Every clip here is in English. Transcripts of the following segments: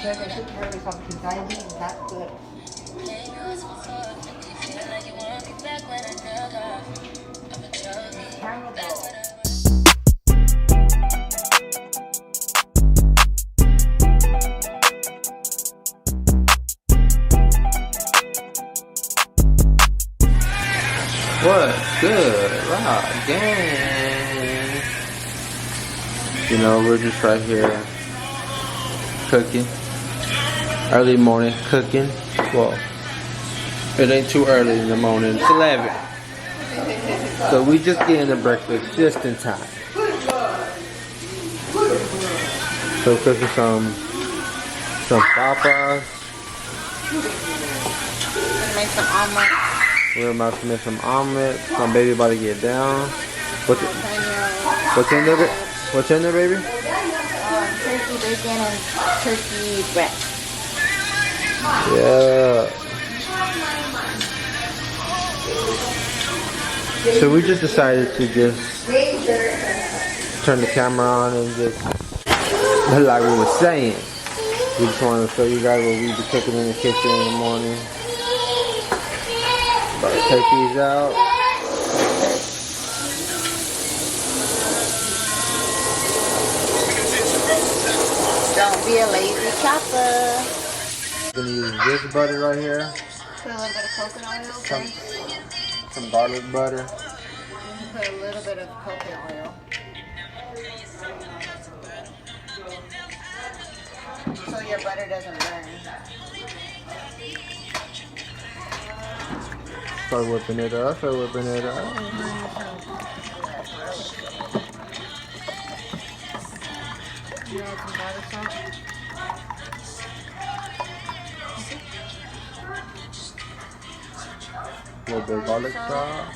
They should carry something diabetes, that's good. What's good? Rock gang. You know, we're just right here cooking. Early morning cooking. Well, it ain't too early in the morning. It's 11. So we just getting the breakfast just in time. So cooking some papas. Make some omelet. We're about to make some omelet. My baby about to get down. What's in there? What's in there, baby? Turkey bacon and turkey breast. Yeah. So we just decided to just turn the camera on and just, like we were saying, we just wanted to show you guys what we be cooking in the kitchen in the morning. About to take these out. Don't be a lazy chopper. I'm gonna use this butter right here. Put a little bit of coconut oil first. Some garlic butter. And put a little bit of coconut oil. So your butter doesn't burn. Start whipping it up, start whipping it up. You add some garlic salt. A little bit of garlic salt.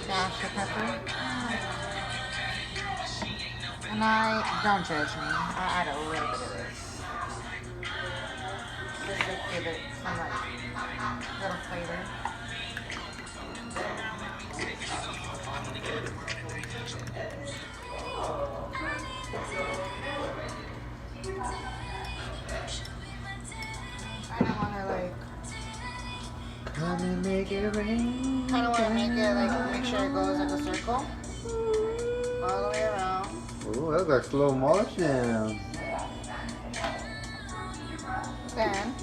Dash of pepper. And don't judge me, I add a little bit of this. Just to give it some like little flavor. I don't want to like Come and make it rain. kind of want to make it like make sure it goes like a circle all the way around. Ooh, that's like slow motion. Then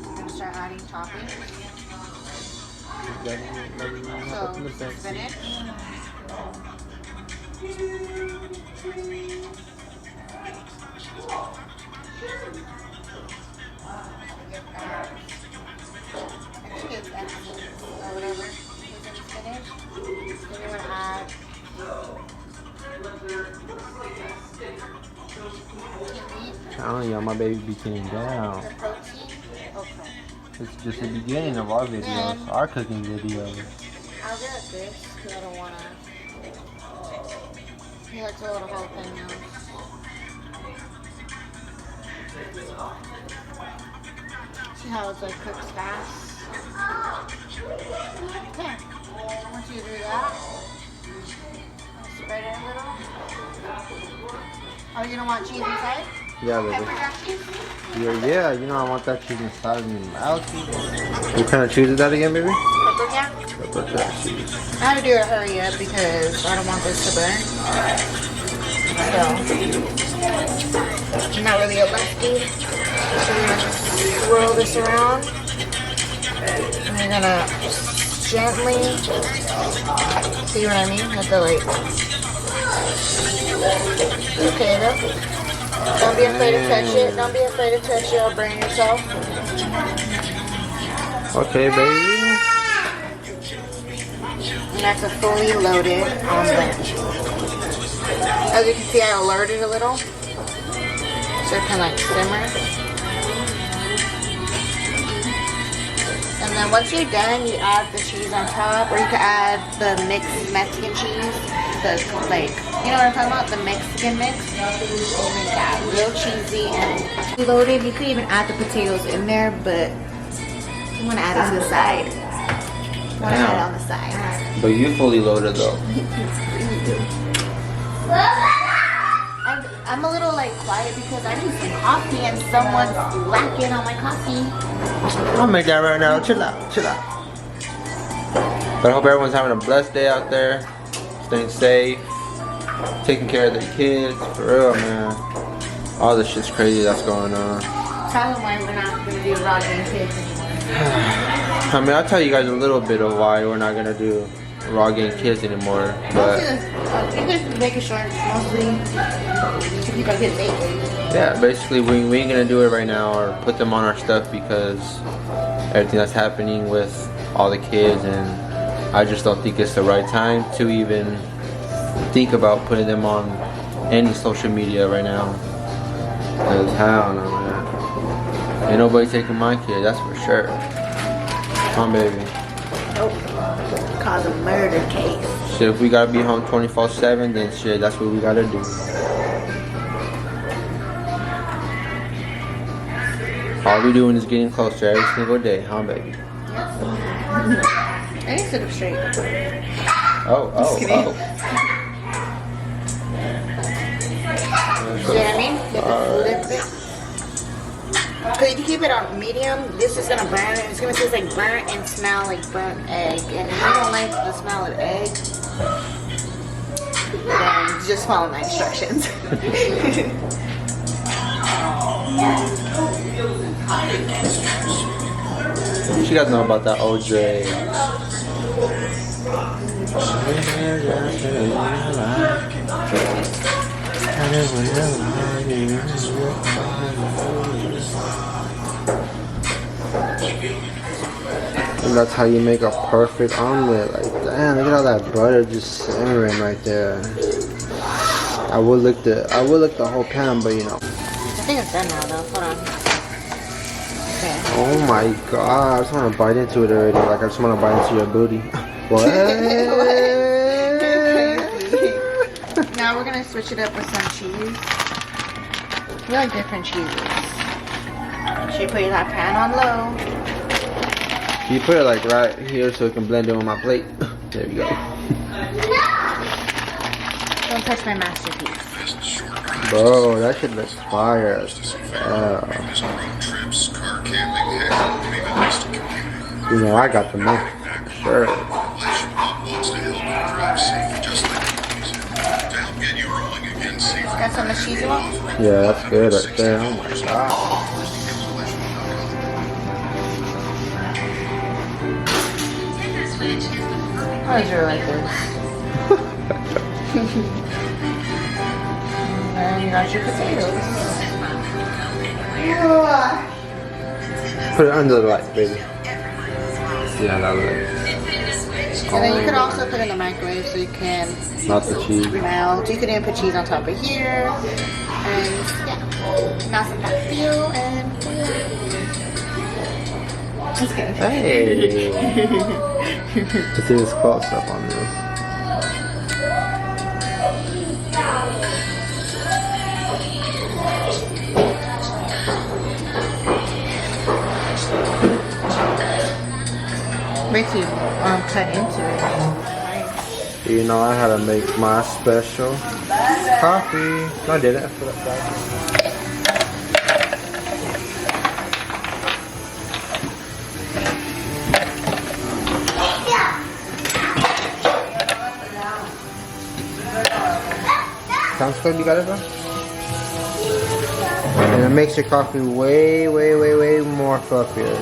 I'm gonna start adding toppings. So spinach. Or whatever. Spinach. Then you're gonna add Telling y'all, my baby be came down. the protein. Okay. It's just the beginning of our videos, our cooking videos. I'll get this because I don't want to. He likes a little jalapeno. See how it's like cooks fast? Okay. Once you do that, spread it a little. Are you going to want cheese inside? Yeah, baby. Pepper jack cheese? Yeah, you know I want that cheese inside of me. What kind of cheese is that again, baby? Pepper jack? Pepper jack cheese. I have to do it hurry up because I don't want this to burn. So, I'm not really a lefty. So we're going to swirl this around. And we're going to gently, see what I mean? With the like, okay though. Don't be afraid to touch it. Don't be afraid to touch it or burn yourself. Okay, baby. And that's a fully loaded omelet. As you can see, I alerted a little. So it can like simmer. And then once you're done, you add the cheese on top. Or you can add the mixed Mexican cheese. The like, you know what I'm talking about? The Mexican mix. You make that real cheesy and loaded. You could even add the potatoes in there, but you want to add it to the side. You want to add it on the side. But you fully loaded though. I'm a little like quiet because I need some coffee and someone's lacking on my coffee. I'll make that right now. Chill out, chill out. But I hope everyone's having a blessed day out there. Staying safe. Taking care of their kids. For real, man. All this shit's crazy that's going on. Tell them why we're not going to do raw game kids anymore. I mean, I'll tell you guys a little bit of why we're not going to do raw game kids anymore. But you can make it short, mostly to keep our kids safe. yeah, basically we ain't going to do it right now or put them on our stuff because everything that's happening with all the kids, and I just don't think it's the right time to even think about putting them on any social media right now. Cause hell no, man. Ain't nobody taking my kid, that's for sure. Come on, baby. Nope. Cause a murder case. Shit, if we gotta be home 24/7, then shit, that's what we gotta do. All we doing is getting closer every single day, huh, baby? I need to sit up straight. Oh. You know what I mean? Lift it. Because if you keep it on medium, this is going to burn. It's going to taste like burnt and smell like burnt egg. And if you don't like the smell of egg, then just follow my instructions. She doesn't know about that OJ. And that's how you make a perfect omelet. Like, damn, look at all that butter just simmering right there. I would lick the whole pan, but you know. I think it's done now, though. Hold on. Okay. Oh my god, I just want to bite into it already. Like, I just want to bite into your booty. What? Now we're gonna switch it up with some cheese. We like different cheeses. Should you put that pan on low? You put it like right here so it can blend in with my plate. There you go. Don't touch my masterpiece. Bro, that shit looks fire as hell. You know, I got the money. Sure. Got some of the cheese you want? Yeah, that's good right there. Oh my god. I always really like this. And you got your potatoes. Put it under the light, baby. Yeah, that looks. And then you can also put it in the microwave so you can Not the cheese. melt. You could even put cheese on top of here. And yeah. Now some that feel and just kidding. Hey. Let's see this close up on this. Makes you cut into it. You know, I had to make my special coffee. No, I didn't. I put it back. Sounds good, you got it, bro? And it makes your coffee way more fluffier.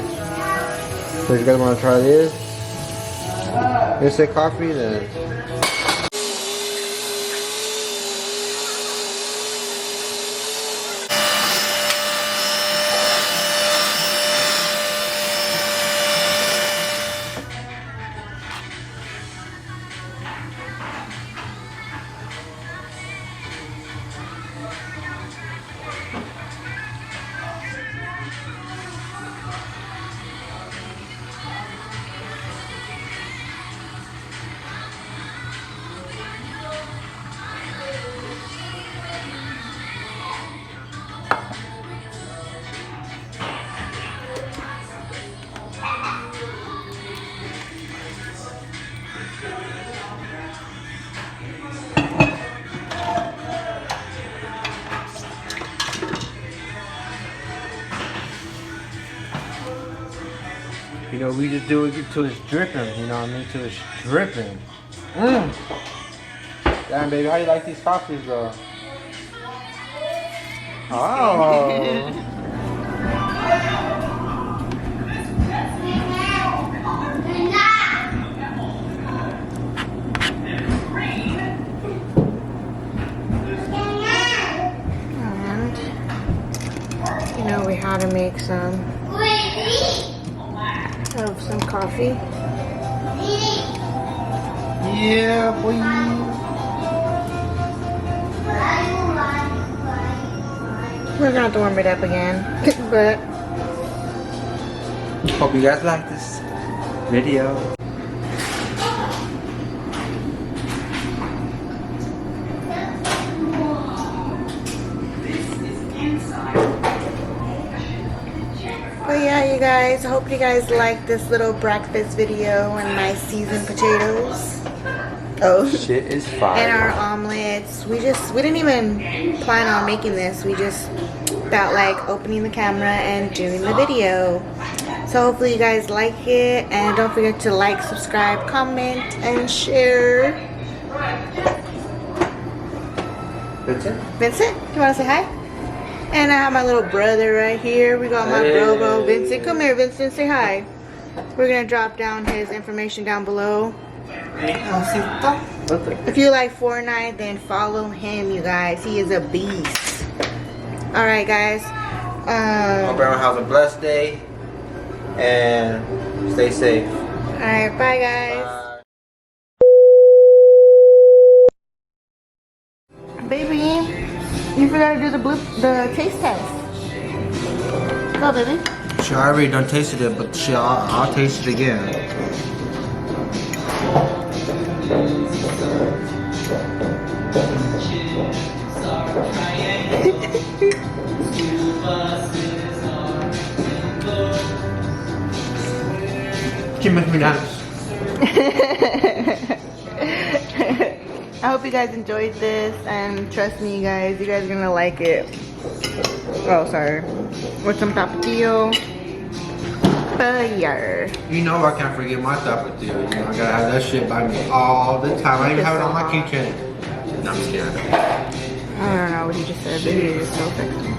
So you guys want to try this? This is coffee, then. You know, we just do it till it's dripping. You know what I mean? Till it's dripping. Mmm. Damn, baby, how you like these coffees, though? Oh. And you know we how to make some of some coffee. Yeah, boy. We're gonna have to warm it up again, but Hope you guys like this video. But yeah, you guys, I hope you guys like this little breakfast video and my seasoned potatoes. Oh, Shit is fire. and our omelets. We didn't even plan on making this. We just felt like opening the camera and doing the video. So hopefully you guys like it, and don't forget to like, subscribe, comment, and share. Vincent, you want to say hi? And I have my little brother right here. We got my bro, Vincent. Come here, Vincent. Say hi. We're going to drop down his information down below. If you like Fortnite, then follow him, you guys. He is a beast. Alright, guys. Hope everyone has a blessed day. And stay safe. Alright, bye, guys. Bye. Baby, you forgot to do the taste test. Go, baby. She already done tasted it, but I'll taste it again. She makes me dance. I hope you guys enjoyed this, and trust me, you guys are gonna like it. Oh, sorry. With some tapatio. Fire. You know I can't forget my tapatio. You know I gotta have that shit by me all the time. I even have it on my keychain. No, I'm scared. I don't know what he just said, but he is so sexy.